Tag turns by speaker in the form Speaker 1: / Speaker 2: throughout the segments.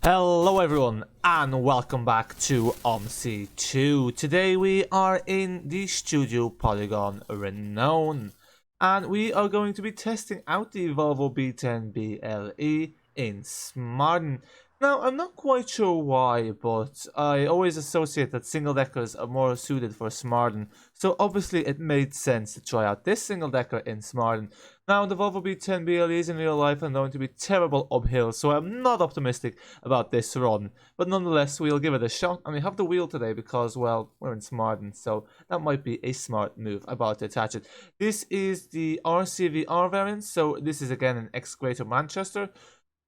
Speaker 1: Hello everyone and welcome back to Omsi 2. Today we are in the studio Polygon Renown and we are going to be testing out the Volvo B10BLE in Smarden. Now I'm not quite sure why, but I always associate that single deckers are more suited for Smarden, so obviously it made sense to try out this single decker in Smarden. Now the Volvo B10BLEs in real life are known to be terrible uphill, so I'm not optimistic about this run, but nonetheless we'll give it a shot. And we have the wheel today because, well, we're in Smarden, so that might be a smart move about to attach it. This is the CVR variant, so this is again an X Greater Manchester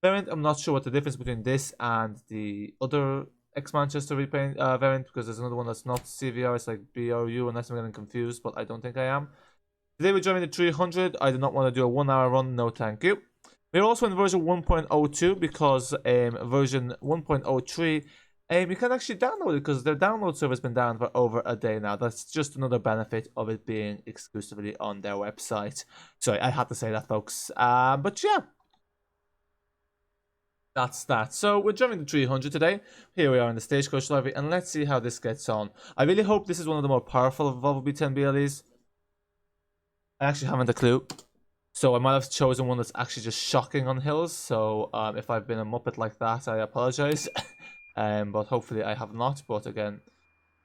Speaker 1: variant. I'm not sure what the difference between this and the other X Manchester repaint variant, because there's another one that's not CVR, it's like BRU, unless I'm getting confused, but I don't think I am. Today we're driving the 300. I do not want to do a 1 hour run, no thank you. We're also in version 1.02 because version 1.03 you can actually download it because their download server has been down for over a day now. That's just another benefit of it being exclusively on their website. Sorry, I had to say that, folks. But yeah, that's that. So we're driving the 300 today. Here we are in the Stagecoach library, and let's see how this gets on. I really hope this is one of the more powerful of Volvo B10BLEs. I actually haven't a clue, so I might have chosen one that's actually just shocking on hills. So if I've been a muppet like that, I apologize. But hopefully I have not. But again,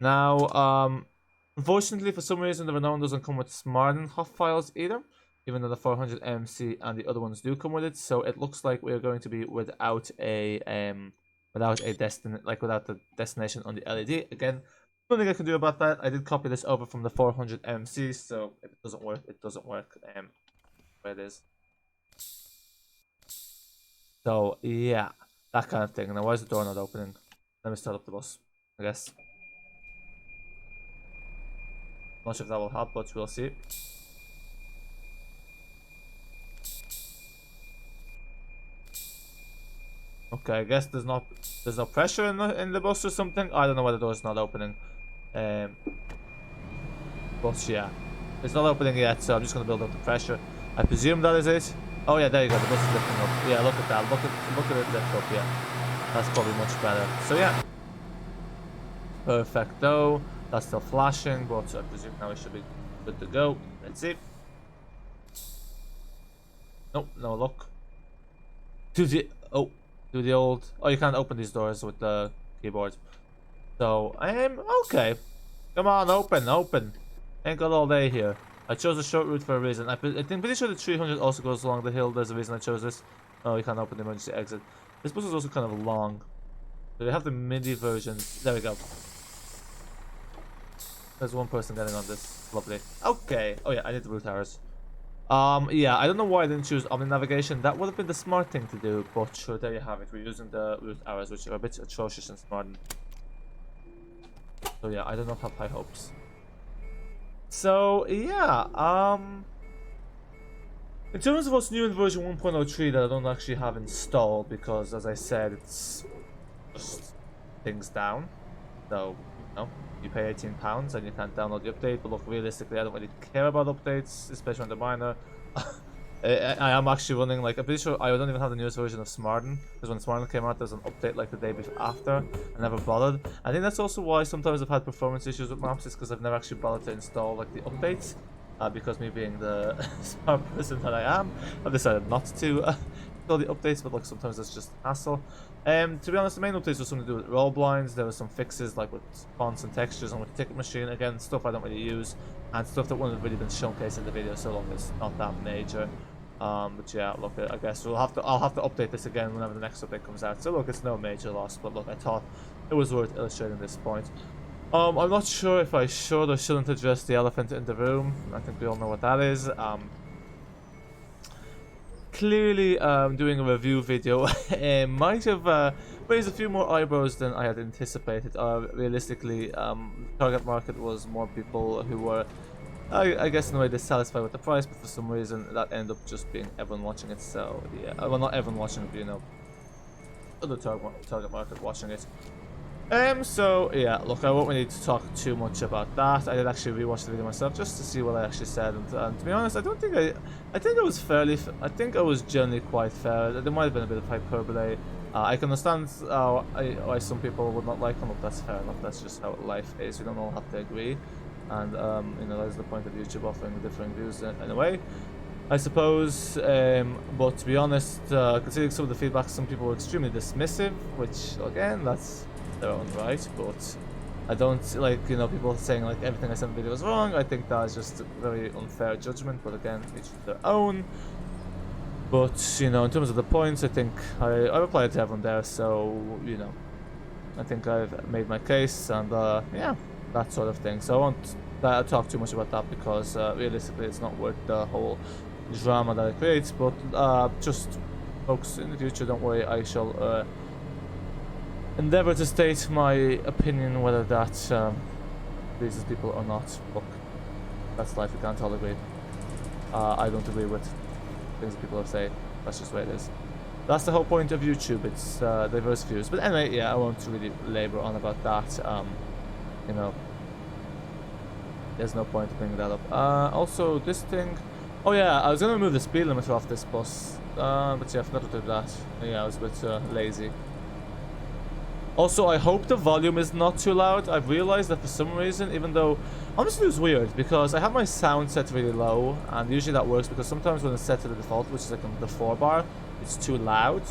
Speaker 1: now unfortunately for some reason the Renown doesn't come with Smarden hot files either, even though the 400 MC and the other ones do come with it. So it looks like we're going to be without the destination on the LED again. Nothing I can do about that. I did copy this over from the 400 MC, so if it doesn't work, it doesn't work. Where it is. So yeah, that kind of thing. Now why is the door not opening? Let me start up the bus, I guess. Not sure if that will help, but we'll see. Okay, I guess there's no pressure in the bus or something. I don't know why the door's not opening. But yeah, it's not opening yet, so I'm just gonna build up the pressure. I presume that is it. Oh yeah, there you go. The bus is lifting up. Yeah, look at that. Look at it lift up. Yeah, that's probably much better. So yeah, perfecto. That's still flashing, but I presume now it should be good to go. Let's see. Nope, no luck. Do the old. Oh, you can't open these doors with the keyboard. So I am okay. Come on, open. Ain't got all day here. I chose a short route for a reason. I'm pretty sure the 300 also goes along the hill. There's a reason I chose this. Oh, you can't open the emergency exit. This bus is also kind of long. So they have the MIDI version. There we go. There's one person getting on this. Lovely. Okay. Oh yeah, I need the route arrows. Yeah, I don't know why I didn't choose Omni navigation. That would have been the smart thing to do, but sure, there you have it. We're using the route arrows, which are a bit atrocious in Smarden. So yeah, I do not have high hopes. So yeah, in terms of what's new in version 1.03 that I don't actually have installed, because as I said, it's just things down. So, you know, you pay £18 and you can't download the update, but look, realistically I don't really care about updates, especially when they're minor. I am actually running, like, I'm pretty sure I don't even have the newest version of Smarden, because when Smarden came out there's an update like the day before after. I never bothered. I think that's also why sometimes I've had performance issues with maps, is because I've never actually bothered to install like the updates. Because me being the smart person that I am, I've decided not to install the updates, but like sometimes it's just hassle. To be honest, the main updates were something to do with roll blinds. There were some fixes like with fonts and textures and with the ticket machine. Again, stuff I don't really use, and stuff that wouldn't have really been showcased in the video, so long it's not that major. But yeah, look, I guess I'll have to update this again whenever the next update comes out. So look, it's no major loss, but look, I thought it was worth illustrating this point. I'm not sure if I should or shouldn't address the elephant in the room. I think we all know what that is. Clearly, doing a review video might have raised a few more eyebrows than I had anticipated. Realistically, target market was more people who were, I guess in a way, dissatisfied with the price, but for some reason that ended up just being everyone watching it. So yeah, well, not everyone watching it, but you know, other target market watching it. So yeah, look, I won't really need to talk too much about that. I did actually rewatch the video myself just to see what I actually said, and to be honest, I think I was generally quite fair. There might have been a bit of hyperbole I can understand why some people would not like them, but that's fair enough. That's just how life is. We don't all have to agree, and you know, that's the point of YouTube, offering different views in a way, I suppose. But to be honest, considering some of the feedback, some people were extremely dismissive, which again, that's their own right. But I don't like, you know, people saying like everything I said in the video was wrong. I think that is just a very unfair judgment. But again, each to their own. But, you know, in terms of the points, I think I replied to everyone there, so, you know, I think I've made my case, and, yeah, that sort of thing. So I won't talk too much about that, because, realistically, it's not worth the whole drama that it creates, but, just, folks, in the future, don't worry, I shall, endeavor to state my opinion, whether that, pleases people or not. Look, that's life, we can't all agree. I don't agree with things people have said. That's just the way it is. That's the whole point of YouTube. It's diverse views. But anyway, yeah, I won't really labor on about that. You know, there's no point bringing that up. Also, this thing. Oh yeah, I was gonna remove the speed limiter off this bus, but yeah, I forgot to do that. Yeah, I was a bit lazy. Also, I hope the volume is not too loud. I've realized that for some reason, even though... Honestly, it's weird, because I have my sound set really low, and usually that works, because sometimes when it's set to the default, which is like on the 4-bar, it's too loud,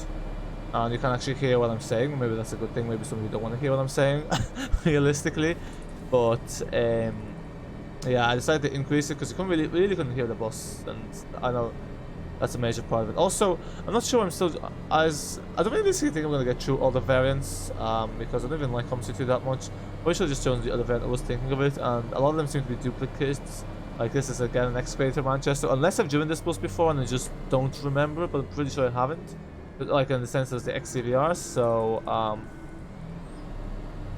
Speaker 1: and you can actually hear what I'm saying. Maybe that's a good thing, maybe some of you don't want to hear what I'm saying, realistically. But, yeah, I decided to increase it, because you really couldn't hear the bus, and I know... That's a major part of it. Also, I'm not sure I'm still I don't really think I'm gonna get through all the variants, because I don't even like Omsi 2 that much. I should have just chosen the other variant. I was thinking of it, and a lot of them seem to be duplicates. Like this is again an excavator Manchester. Unless I've driven this bus before and I just don't remember it, but I'm pretty sure I haven't. But like in the sense of the CVR, so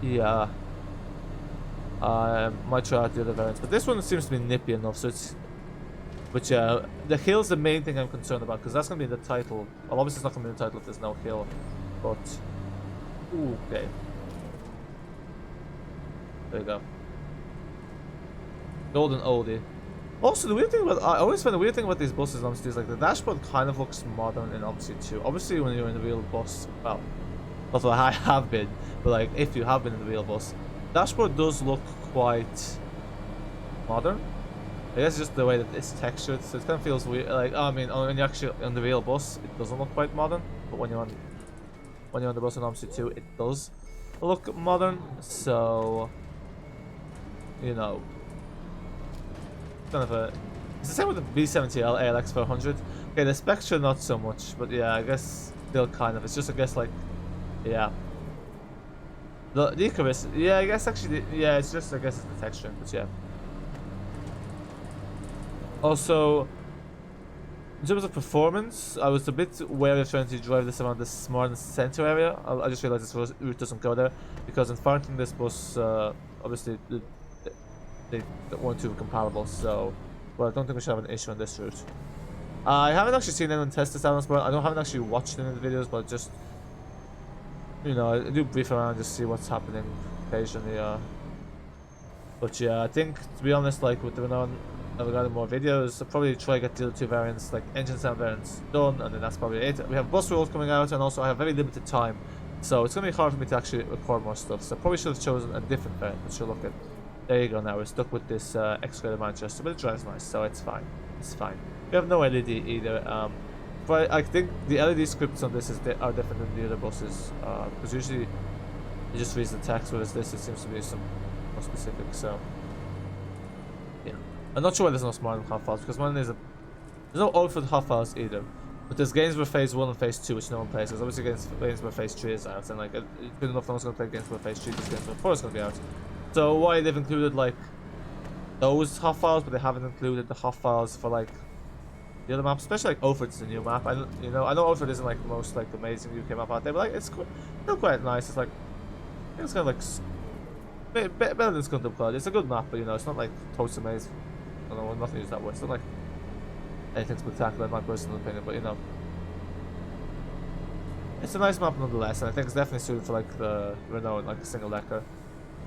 Speaker 1: yeah. I might try out the other variants, but this one seems to be nippy enough, so it's... But yeah, the hill's the main thing I'm concerned about, because that's going to be in the title. Well, obviously it's not going to be in the title if there's no hill, but... Ooh, okay. There you go. Golden oldie. Also, the weird thing about... I always find the weird thing about these buses in Omsi is like the dashboard kind of looks modern in Omsi 2. Obviously when you're in the real bus, well, although I have been, but like if you have been in the real bus, dashboard does look quite modern. I guess just the way that it's textured, so it kind of feels weird. Like, I mean, when you're actually on the real bus, it doesn't look quite modern. But when you're on the bus in Omsi 2, it does look modern. So, you know, kind of a. It's the same with the B10BLE ALX 400. Okay, the spectra not so much, but yeah, I guess still kind of. It's just, I guess, like, yeah. The Icarus, yeah, I guess actually, yeah, it's just, I guess it's the texture, but yeah. Also, in terms of performance, I was a bit wary of trying to drive this around the Smarden center area. I just realized this route doesn't go there, because in fronting this bus, obviously, they weren't too compatible, so... Well, I don't think we should have an issue on this route. I haven't actually seen anyone test this out on Smarden. I haven't actually watched any of the videos, but just... You know, I do brief around just see what's happening occasionally, But yeah, I think, to be honest, like, with the Renown... regarding more videos, I'll probably try to get the other two variants, like engine sound variants, done, and then that's probably it. We have bus rules coming out, and also I have very limited time, so it's gonna be hard for me to actually record more stuff. So I probably should have chosen a different variant, but look at. There you go. Now we're stuck with this excavator Manchester, but it drives nice, so it's fine. It's fine. We have no LED either. But I think the LED scripts on this are different than the other buses, because usually it just reads the text, whereas this it seems to be some more specific. So. I'm not sure why there's no Smarten half files, because there's no Oldford half files either. But there's Gainsborough Phase 1 and Phase 2, which no one plays, because obviously Gainsborough Phase 3 is out, and like, good enough no one's going to play Gainsborough Phase 3, because Gainsborough 4 is going to be out. So why they've included, like, those half files, but they haven't included the half files for, like, the other maps, especially, like, Oldford's the new map. I know Oldford isn't, like, the most, like, amazing UK map out there, but, like, it's still quite nice. It's, like, I think it's kind of, like, better than Scunthorpe Cloud. It's a good map, but, you know, it's not, like, totally amazing. I don't know, I'm not gonna use that word. It's not like anything spectacular in my personal opinion, but you know, it's a nice map nonetheless, and I think it's definitely suited for like the Renown, like a single decker.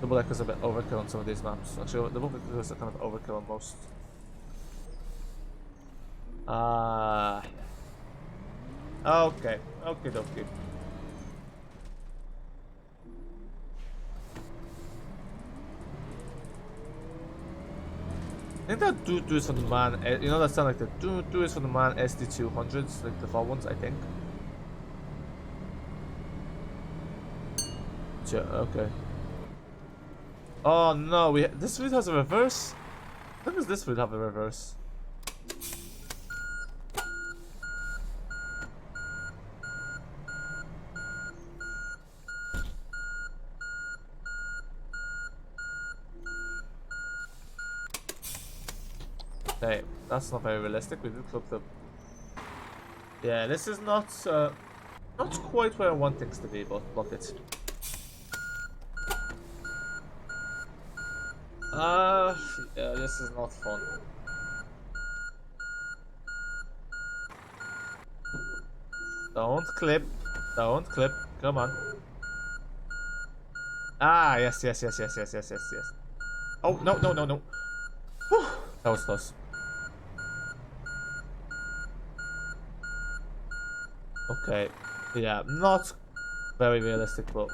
Speaker 1: Double decker's a bit overkill on some of these maps. Actually, the double deckers are kind of overkill on most. Okay, okay. think that do is for the man. You know that sound like the do is for the man SD200s, like the fall ones. I think. Yeah. Okay. Oh no, this route has a reverse. When does this route have a reverse? Okay, that's not very realistic. We did clip the. Yeah, this is not quite where I want things to be, but look it. Yeah, this is not fun. Don't clip. Don't clip. Come on. Ah, yes. Oh, no. Whew, that was close. Okay. Yeah, not very realistic, but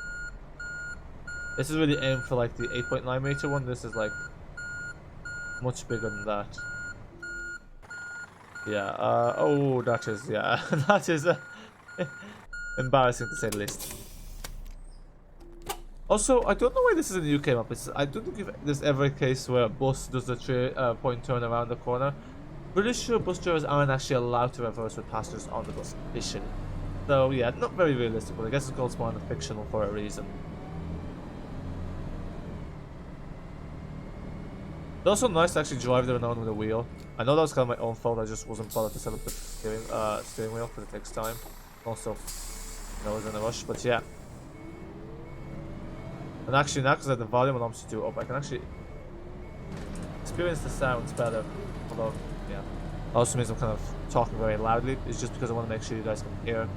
Speaker 1: this is really aimed for like the 8.9 meter one. This is like much bigger than that. Yeah, oh, that is, yeah, that is embarrassing to say the least. Also, I don't know why this is in the UK map. I don't think if there's ever a case where a bus does the 3-point turn around the corner. Pretty sure bus drivers aren't actually allowed to reverse with passengers on the bus officially. So yeah, not very realistic, but I guess it's called Smarten fictional for a reason. It's also nice to actually drive the Renown with a wheel. I know that was kind of my own fault. I just wasn't bothered to set up the steering wheel because it takes time. Also, I was in a rush, but yeah. And actually now, because I have the volume on Omsi 2 up, I can actually experience the sounds better. Although, yeah. Also means I'm kind of talking very loudly. It's just because I want to make sure you guys can hear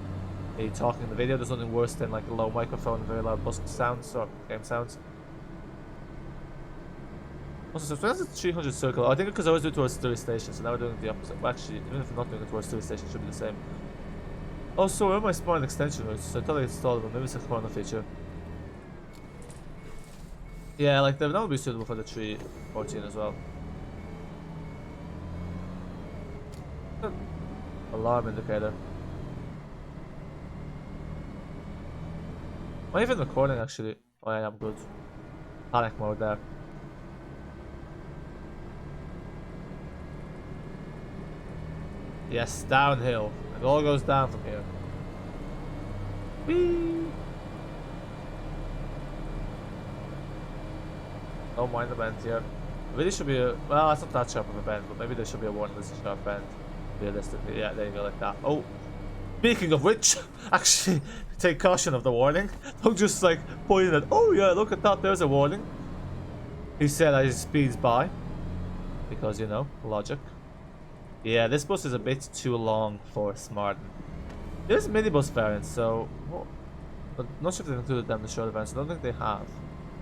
Speaker 1: me talking in the video. There's nothing worse than like a low microphone and very loud bus sounds or game sounds. Also, so that's a 300 circle. I think because I always do it towards 30 stations, so now we're doing the opposite. Well, actually, even if I'm not doing it towards 30 stations, it should be the same. Also, where are my Smarten extension routes? So I thought I installed them. Maybe it's a corner feature. Yeah, like that would be suitable for the 314 as well. Alarm indicator. Am I even recording actually? Oh, I am good. Panic mode there. Yes, downhill. It all goes down from here. Whee! Don't mind the bend here. Really should be a, well, it's not that sharp of a bend, but maybe there should be a warning there's a sharp bend. Realistically, yeah, there you go, like that. Oh, speaking of which, actually, take caution of the warning. Don't just like point at, oh yeah, look at that, there's a warning. He said as he speeds by. Because, you know, logic. Yeah, this bus is a bit too long for Smarden. There's minibus variants, so well, but not sure if they've included them in the shorter variants. I don't think they have.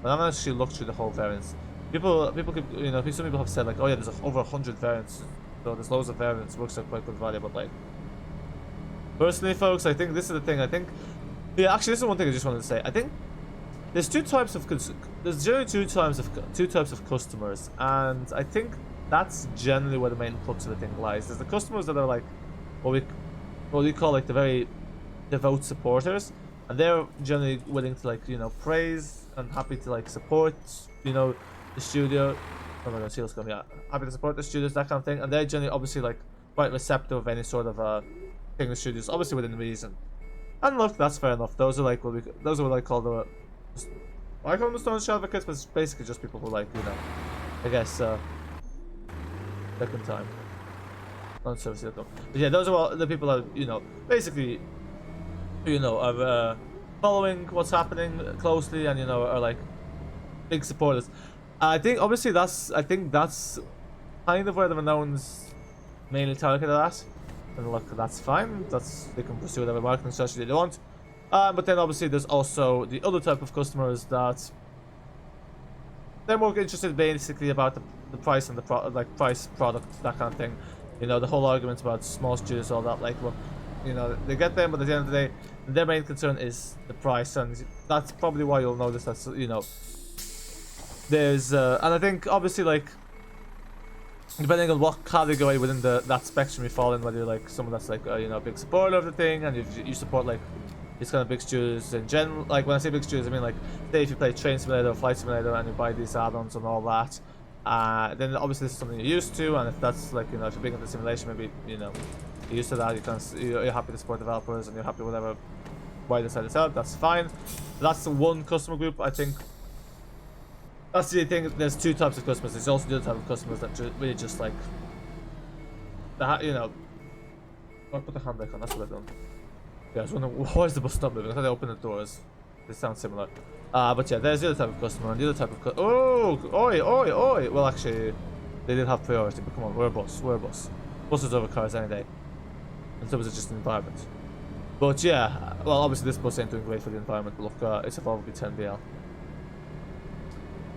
Speaker 1: But I'm actually looked through the whole variants. People keep, you know, some people have said like, oh yeah, there's over 100 variants, so there's loads of variants. Works out quite good value, but like, personally, folks, I think this is the thing. I think, yeah, actually, this is one thing I just wanted to say. I think there's there's generally two types of customers, and I think that's generally where the main crux of the thing lies. There's the customers that are like what we call like the very devout supporters, and they're generally willing to like, you know, praise and happy to like support, you know, the studio. Oh my god, see what's going on. Yeah, happy to support the studios, that kind of thing, and they're generally obviously like quite receptive of any sort of thing the studios, obviously within reason. And look, that's fair enough. Those are like what I call the I call them the staunch advocates, but it's basically just people who like, you know, I guess second time. Not service though. But yeah, those are all the people that, you know, basically, you know, are following what's happening closely, and you know, are like big supporters. I think obviously that's kind of where the Renown's mainly targeted at. And look, that's fine. They can pursue whatever marketing strategy they want. But then obviously there's also the other type of customers that they're more interested basically about the price and the price, product, that kind of thing. You know, the whole argument about small studios, all that. Like, look, you know, they get them, but at the end of the day, their main concern is the price, and that's probably why you'll notice that, you know, there's and I think obviously like depending on what category within that spectrum you fall in, whether you're like someone that's like you know, a big supporter of the thing, and you support like these kind of big studios in general. Like when I say big studios, I mean like say if you play Train Simulator or Flight Simulator and you buy these add-ons and all that, then obviously this is something you're used to, and if that's like, you know, if you're big into simulation, maybe, you know, you're used to that, you're happy to support developers and you're happy with whatever why they decide to sell it, that's fine. That's the one customer group. I think that's the thing. There's two types of customers. There's also the other type of customers that really just like, you know, I'll put the handbrake on. That's what I've done. Yeah, I was wondering why is the bus not moving. I thought they opened the doors. They sound similar. But yeah, there's the other type of customer and the other type of oh, oi, oi, oi. Well, actually, they did have priority, but come on, we're a bus. We're a bus. Buses over cars any day. And so is it just an environment. But yeah, well, obviously this bus ain't doing great for the environment. But look, it's a Volvo B10BLE.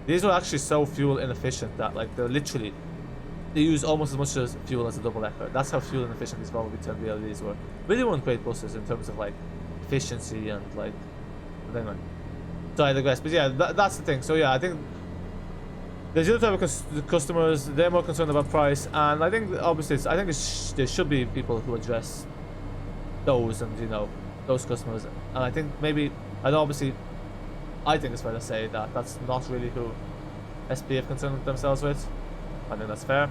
Speaker 1: These are actually so fuel inefficient that like they use almost as much as fuel as a double decker. That's how fuel inefficient these Volvo B10BLEs were. Really weren't great buses in terms of like efficiency and like. But anyway, so I digress. But yeah, that's the thing. So yeah, I think there's the other type of customers. They're more concerned about price, and I think obviously there should be people who address those and, you know, those customers. And I think maybe, and obviously I think it's fair to say that that's not really who SP have concerned themselves with. I think that's fair.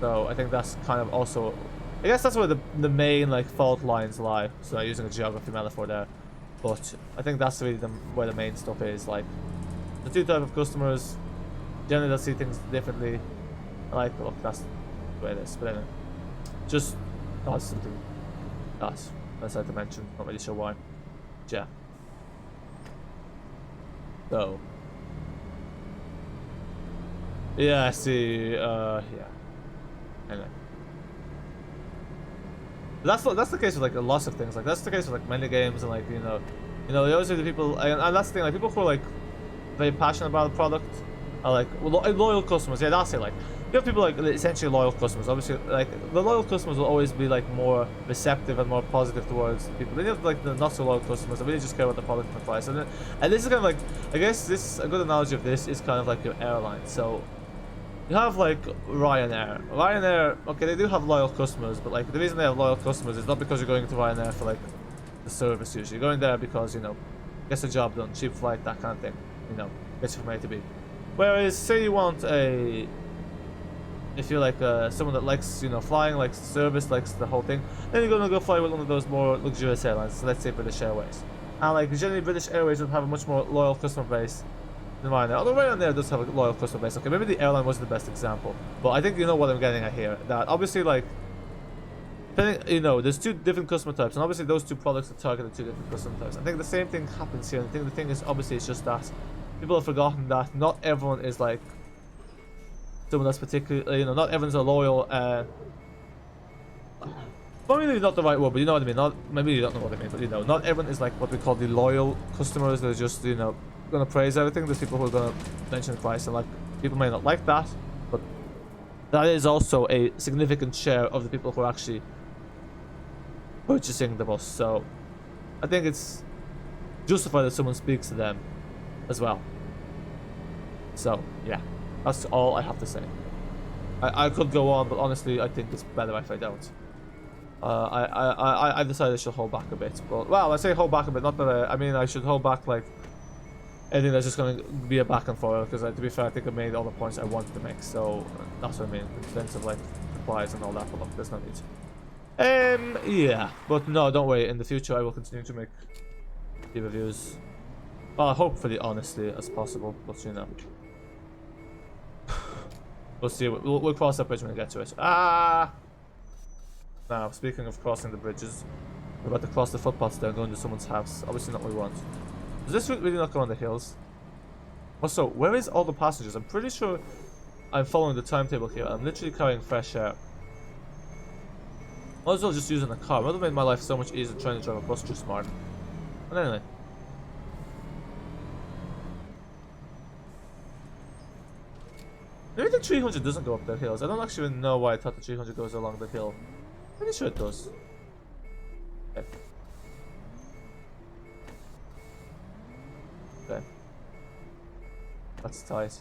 Speaker 1: So I think that's kind of also, I guess that's where the main like fault lines lie. So using a geography metaphor there, but I think that's really where the main stuff is. Like the two type of customers generally they'll see things differently. Like, look, that's the way it is. But anyway, just that's something that's I had to mention. Not really sure why. But yeah. So yeah, I see. Yeah. Anyway, that's the case with like a lot of things. Like that's the case with like many games and like, you know, they always the people, and that's the thing. Like people who are like very passionate about the product are like loyal customers. Yeah, that's it. Like you have people like essentially loyal customers. Obviously, like the loyal customers will always be like more receptive and more positive towards people. Then you have like the not so loyal customers that really just care about the product and the price. And this is kind of like, I guess this a good analogy of this is kind of like your airline. So you have like Ryanair. Ryanair, okay, they do have loyal customers, but like the reason they have loyal customers is not because you're going to Ryanair for like the service usually. You're going there because, you know, gets the job done, cheap flight, that kind of thing. You know, gets you from A to B. Whereas, say you want if you're like someone that likes, you know, flying, likes service, likes the whole thing, then you're gonna go fly with one of those more luxurious airlines. So let's say British Airways. And like generally British Airways would have a much more loyal customer base than Ryanair. Although Ryanair does have a loyal customer base. Okay, maybe the airline wasn't the best example, but I think you know what I'm getting at here. That obviously, like, depending, you know, there's two different customer types, and obviously those two products are targeted two different customer types. I think the same thing happens here. And I think the thing is, obviously, it's just that people have forgotten that not everyone is like someone that's particularly, you know, not everyone's a loyal. Maybe not the right word, but you know what I mean. Not maybe you don't know what I mean, but you know, not everyone is like what we call the loyal customers. They're just, you know, gonna praise everything. There's people who are gonna mention the price, and like people may not like that, but that is also a significant share of the people who are actually purchasing the bus. So I think it's justified that someone speaks to them as well. So yeah, that's all I have to say. I could go on, but honestly, I think it's better if I don't. I decided I should hold back a bit, but well, I say hold back a bit, not that I mean I should hold back like anything that's just going to be a back and forth, because to be fair, I think I made all the points I wanted to make, so that's what I mean, in terms of like replies and all that, but look, there's no need. Yeah, but no, don't worry, in the future I will continue to make the reviews, well, hopefully honestly as possible, but you know. We'll see, we'll cross that bridge when we get to it. Now, speaking of crossing the bridges, we're about to cross the footpaths there and go into someone's house. Obviously not what we want. Does this route really not go on the hills? Also, where is all the passengers? I'm pretty sure I'm following the timetable here. I'm literally carrying fresh air. Might as well just using a car. It would have made my life so much easier trying to drive a bus through Smarden. But anyway. Maybe the 300 doesn't go up the hills. I don't actually even know why I thought the 300 goes along the hill. Pretty sure it does. Okay. Okay. That's tight.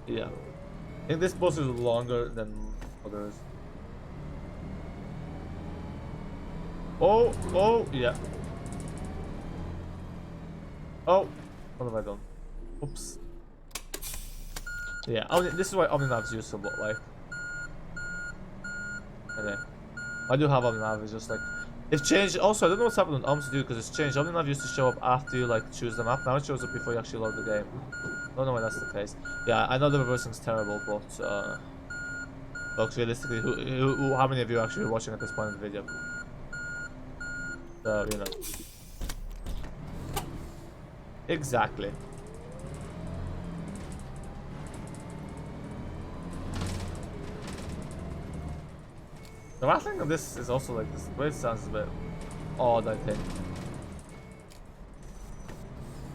Speaker 1: Yeah. I think this bus is longer than others. Oh, yeah. Oh, what have I done? Oops. Yeah, this is why OmniNav is useful, like. Okay. I do have OmniNav, it's just like... It's changed, also, I don't know what's happened on Omsi because it's changed. OmniNav used to show up after you, like, choose the map. Now it shows up before you actually load the game. I don't know why that's the case. Yeah, I know the reversing's terrible, but, folks, realistically, how many of you are actually watching at this point in the video? So, you know. Exactly. The rattling of this is also like this. The way it sounds is a bit odd, I think.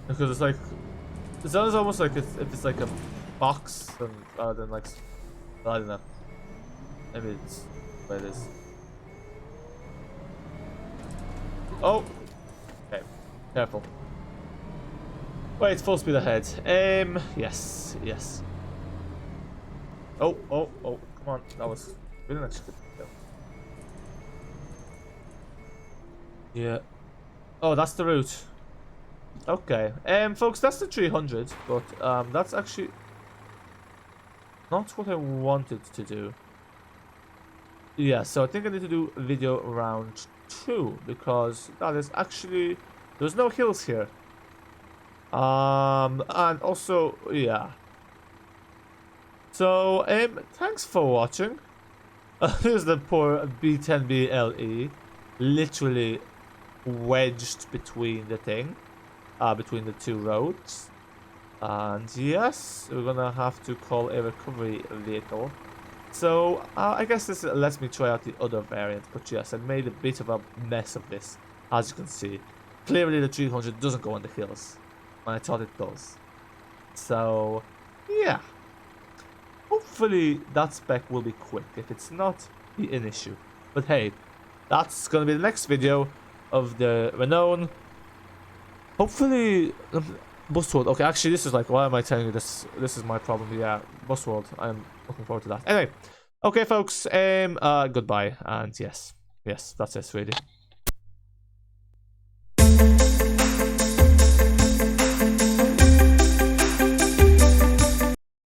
Speaker 1: Because it's like, it sounds almost like if it's like a box rather than like, I don't know. Maybe it's the way it is. Oh! Okay, careful. Wait, full speed ahead. Yes. Oh, come on. That was really nice. Yeah. Oh, that's the route. Okay. Folks, that's the 300, but that's actually not what I wanted to do. Yeah, so I think I need to do video round 2 because that is actually there's no hills here. And also, yeah. So, thanks for watching. Here's the poor B10BLE, literally wedged between the thing, between the two roads. And yes, we're gonna have to call a recovery vehicle. So, I guess this lets me try out the other variant. But yes, I made a bit of a mess of this, as you can see. Clearly the 300 doesn't go on the hills, and I thought it does. So, yeah. Hopefully that spec will be quick. If it's not, be an issue. But hey, that's gonna be the next video of the Renown. Hopefully, Busworld. Okay, actually, this is like, why am I telling you this? This is my problem. Yeah, Busworld. I'm looking forward to that. Anyway, okay, folks. Goodbye. And yes, that's it, really.